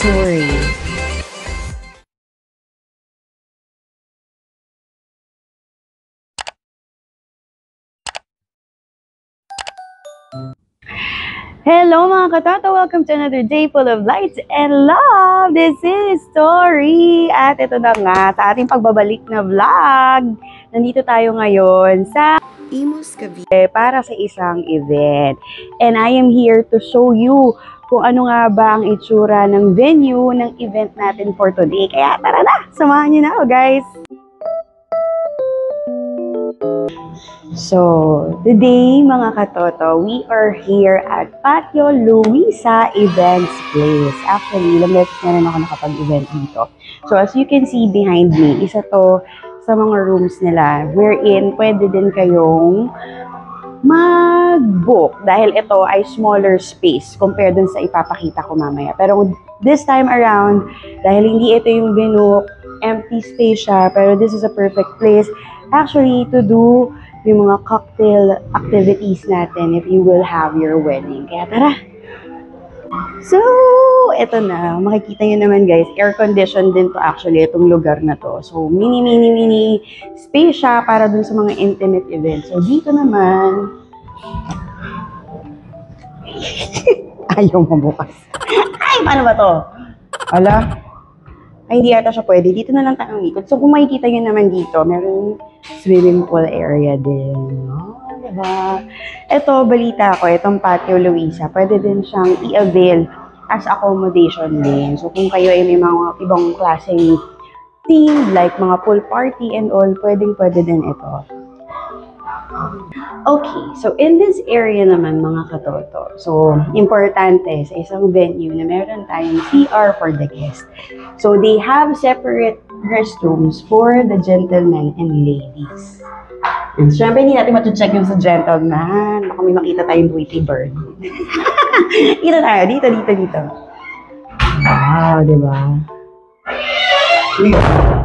story. Hello mga katoto! Welcome to another day full of lights and love! This is Story! At ito na nga, sa ating pagbabalik na vlog, nandito tayo ngayon sa Imus, Cavite para sa isang event. And I am here to show you kung ano nga ba ang itsura ng venue ng event natin for today. Kaya tara na! Samahan niyo na ako, guys! So, today mga katoto, we are here at Patio Luisa Events Place. Actually, ilang beses na rin ako nakapag-event dito. So, as you can see behind me, isa to sa mga rooms nila wherein pwede din kayong mag-book dahil ito ay smaller space compared dun sa ipapakita ko mamaya. Pero this time around, dahil hindi ito yung binook, empty space siya, pero this is a perfect place actually to do yung mga cocktail activities natin if you will have your wedding. Kaya tara! So, eto na. Makikita nyo naman guys, air-conditioned din to actually itong lugar na to. So, mini space siya para dun sa mga intimate events. So, dito naman, ayaw mabukas. Ay, paano ba to? Ala? Ay, hindi ata siya pwede. Dito na lang tayo ikot. So, kung makikita nyo naman dito, meron swimming pool area din. Oh, diba? Ito, balita ko, itong Patio Luisa, pwede din siyang i-avail as accommodation din. So, kung kayo ay may mga ibang klaseng theme, like mga pool party and all, pwede din ito. Okay, so in this area naman mga katoto, so importante sa isang venue na meron tayong CR for the guest. So they have separate restrooms for the gentlemen and ladies. And syempre hindi natin matucheck yung sa gentleman, baka may makita tayong Tweety Bird. Dito tayo, dito. Wow, diba?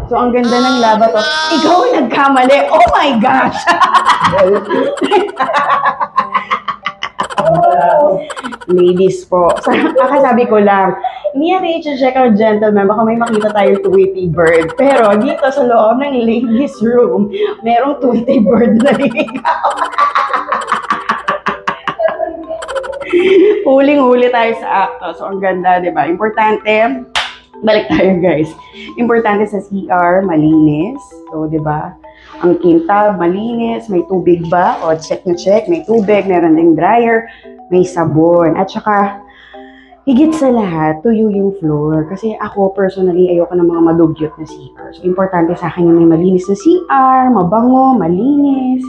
So, ang ganda ng laba to. Ikaw ang nagkamali. Oh my gosh! Ladies po. Sabi ko lang, hindi natin i-check ang gentleman. Baka may makita tayong Tweety Bird. Pero dito sa loob ng ladies room, merong Tweety Bird na ligaw. Huling-huli tayo sa acto. So, ang ganda, di ba? Importante, balik tayo guys. Importante sa CR, malinis. So, di ba? Ang kintab, malinis. May tubig ba? O, check na check. May tubig, meron ding dryer, may sabon. At saka, higit sa lahat, tuyo yung floor. Kasi ako, personally, ayoko ng mga madugyot na CR. So, importante sa akin yung may malinis na CR, mabango, malinis.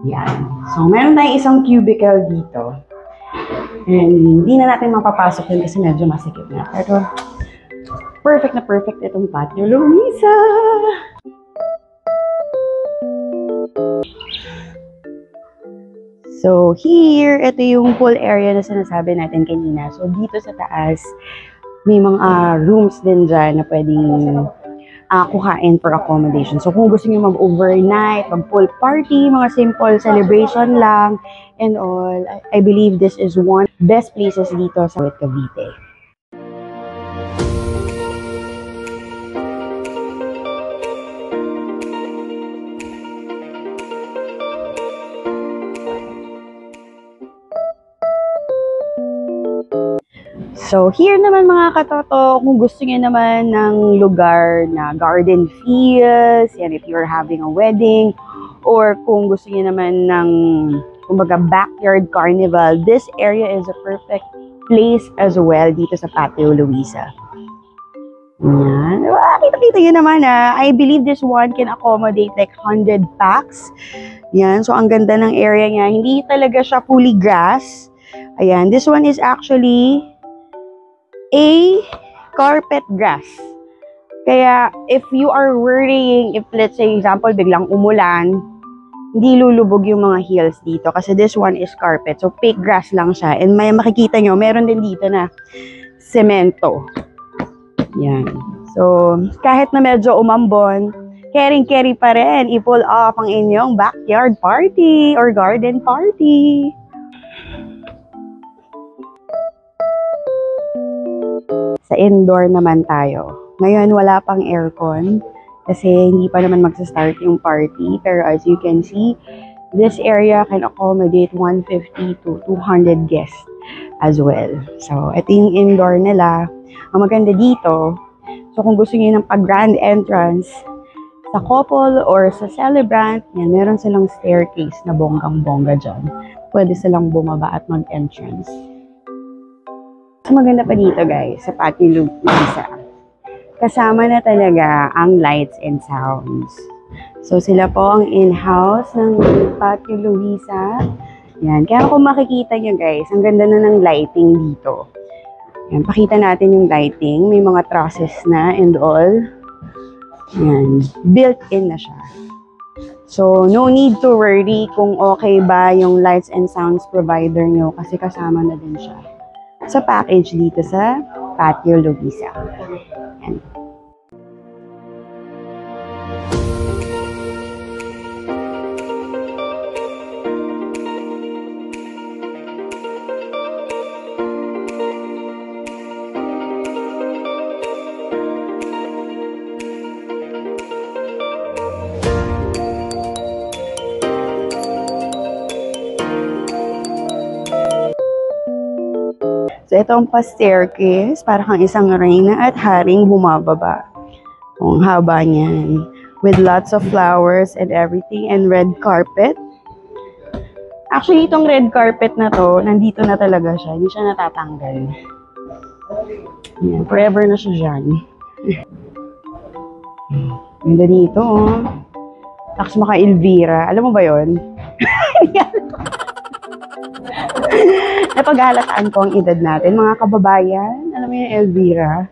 Yan. So, meron tayong isang cubicle dito. And hindi na natin mapapasok yun kasi medyo masikip na. Pero, perfect na perfect itong Patio Luisa. So, here, ito yung pool area na sinasabi natin kanina. So, dito sa taas, may mga rooms din dyan na pwedeng kuhain for accommodation. So, kung gusto nyo mag-overnight, mag-pool party, mga simple celebration lang, and all, I believe this is one best places dito sa Cavite. So, here naman mga katoto, kung gusto niyo naman ng lugar na garden feels, yan, if you're having a wedding, or kung gusto niyo naman ng, kumbaga, backyard carnival, this area is a perfect place as well dito sa Patio Luisa. Yan. Kita-kita yun naman I believe this one can accommodate like 100 packs. Yan. So, ang ganda ng area niya. Hindi talaga siya fully grass. Ayan. This one is actually a carpet grass. Kaya, if you are worrying, if let's say, example, biglang umulan, hindi lulubog yung mga heels dito kasi this one is carpet. So, fake grass lang siya. And may makikita nyo, meron din dito na semento. Yan. So, kahit na medyo umambon, caring-carry pa rin, i-pull off ang inyong backyard party or garden party. Sa indoor naman tayo. Ngayon, wala pang aircon kasi hindi pa naman magsa-start yung party. Pero as you can see, this area can accommodate 150 to 200 guests as well. So, ito yung indoor nila. Ang maganda dito, so kung gusto niyo ng pag-grand entrance sa couple or sa celebrant, yan, meron silang staircase na bonggang-bongga dyan. Pwede silang bumaba at mag-entrance. So, maganda pa dito guys, sa Patio Luisa. Kasama na talaga ang lights and sounds. So, sila po ang in-house ng Patio Luisa. Yan. Kaya kung makikita nyo guys, ang ganda na ng lighting dito. Yan. Pakita natin yung lighting. May mga trusses na and all. Yan. Built-in na siya. So, no need to worry kung okay ba yung lights and sounds provider nyo kasi kasama na din siya sa package dito sa Patio Luisa. Yan. So, ito ang pa-staircase, para kang isang reyna at haring bumababa. Ang haba niyan. With lots of flowers and everything and red carpet. Actually, itong red carpet na to, nandito na talaga siya. Hindi siya natatanggal. Yan, forever na siya dyan. Ganda dito, oh. Tapos maka Elvira. Alam mo ba yun? Napaghalataan ko ang edad natin, mga kababayan. Alam mo yung Elvira?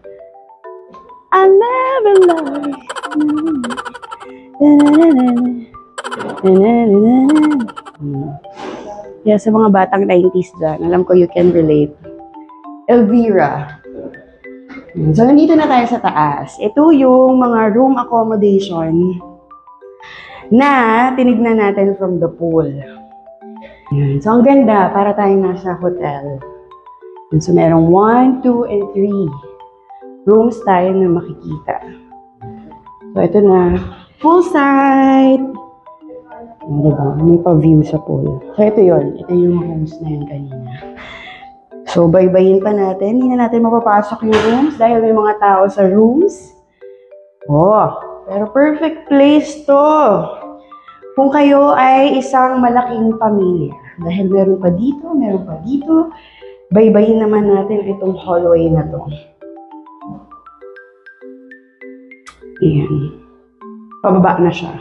I never lie. Yeah, sa mga batang 90s dyan, alam ko you can relate. Elvira. So, nandito na tayo sa taas. Ito yung mga room accommodation na tinignan natin from the pool. So, ang ganda, para tayong nasa hotel. So, merong 1, 2, and 3 rooms tayo na makikita. So, ito na. Pool side! Diba? May pa-view sa pool. So, ito yun. Ito yung rooms na yun kanina. So, baybayin pa natin. Hindi na natin mapapasok yung rooms dahil may mga tao sa rooms. Oh, pero perfect place to. Kung kayo ay isang malaking pamilya, dahil meron pa dito, baybayin naman natin itong hallway na to. Ayan. Pababa na siya.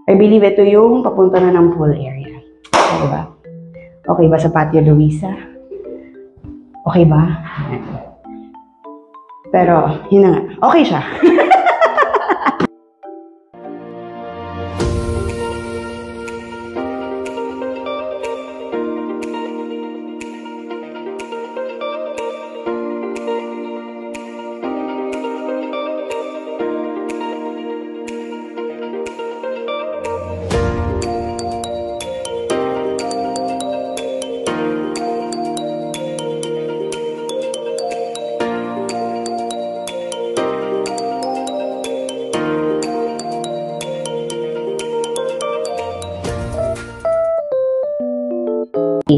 I believe ito yung papunta na ng pool area. Okay ba? Okay ba sa Patio Luisa? Okay ba? Pero, yun na nga. Okay siya.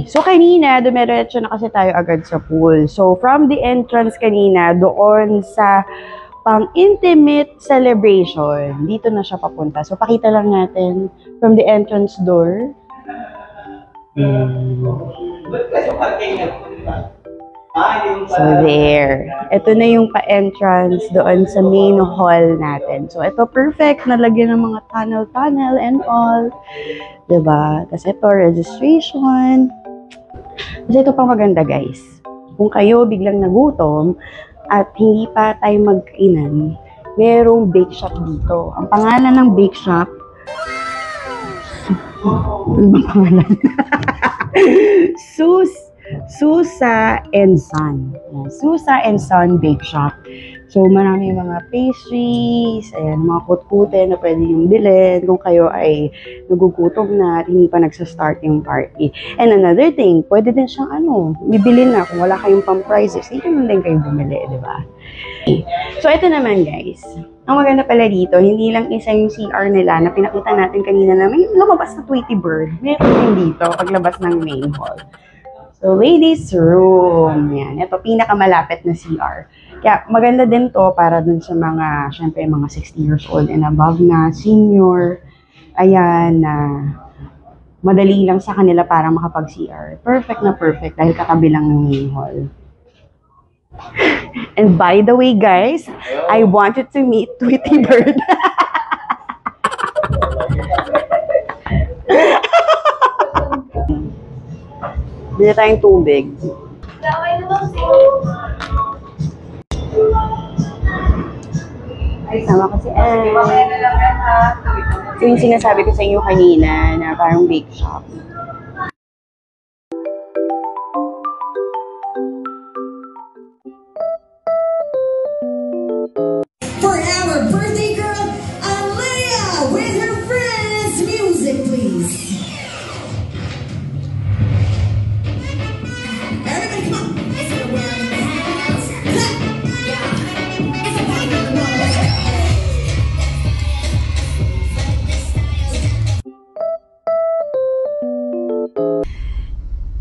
So, kanina, dumiretso na kasi tayo agad sa pool. So, from the entrance kanina, doon sa pang-intimate celebration, dito na siya papunta. So, pakita lang natin from the entrance door. So, there. Ito na yung pa-entrance doon sa main hall natin. So, ito perfect. Nalagyan ng mga tunnel and all. Diba? Kasi ito, registration. Kasi ito pang maganda, guys. Kung kayo biglang nagutom at hindi pa tayo magkainan, merong bake shop dito. Ang pangalan ng bake shop, ano bang pangalan? Susa and Son. Susa and Son Bake Shop. So, marami mga pastries, ayan, mga kutkute na pwede yung bilhin kung kayo ay nagugutom na at hindi pa nagsastart yung party. And another thing, pwede din siyang bibili na kung wala kayong pang-prizes, hindi naman din kayo bumili, di ba? So, ito naman guys. Ang maganda pala dito, hindi lang isa yung CR nila na pinakita natin kanina na may lumabas na Tweety Bird. Meron din dito paglabas ng main hall. So, ladies room. Yan. Ito, pinakamalapit na CR. Kaya, maganda din to para dun sa mga, syempre, mga 60 years old and above na senior. Ayan, na madali lang sa kanila para makapag-CR. Perfect na perfect dahil katabi lang ng main hall. And by the way, guys, I wanted to meet Tweety Bird. Bili tayong tubig. Sama ko si Anne. So yung sinasabi ko sa inyo kanina na parang bake shop. For our birthday girl, Alea, with her friends. Music, please. Everybody, come on. It's the world in the house. Clap. Yeah. It's a party in the world.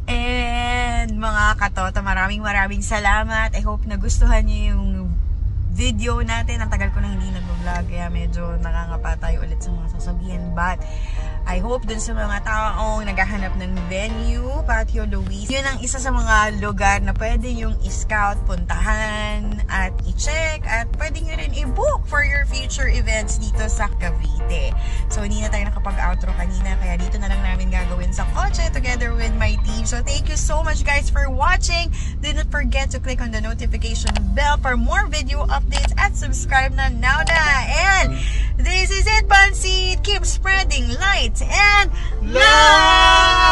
And mga katoto, maraming salamat. I hope nagustuhan niyo yung video natin. Ang tagal ko na hindi nag-vlog, kaya medyo nakangapa tayo ulit sa mga sasabihin. But I hope dun sa mga taong naghahanap ng venue, Patio Luis, yun ang isa sa mga lugar na pwede yung i-scout, puntahan, at i-check, at pwede nyo rin i-book for your future events dito sa Cavite. So, hindi na tayo nakapag-outro kanina, kaya dito na lang namin gagawin sa kotse together with my team. So, thank you so much guys for watching. Do not forget to click on the notification bell for more video updates at subscribe na now na. And this is it, Bansit. Keep spreading light and love!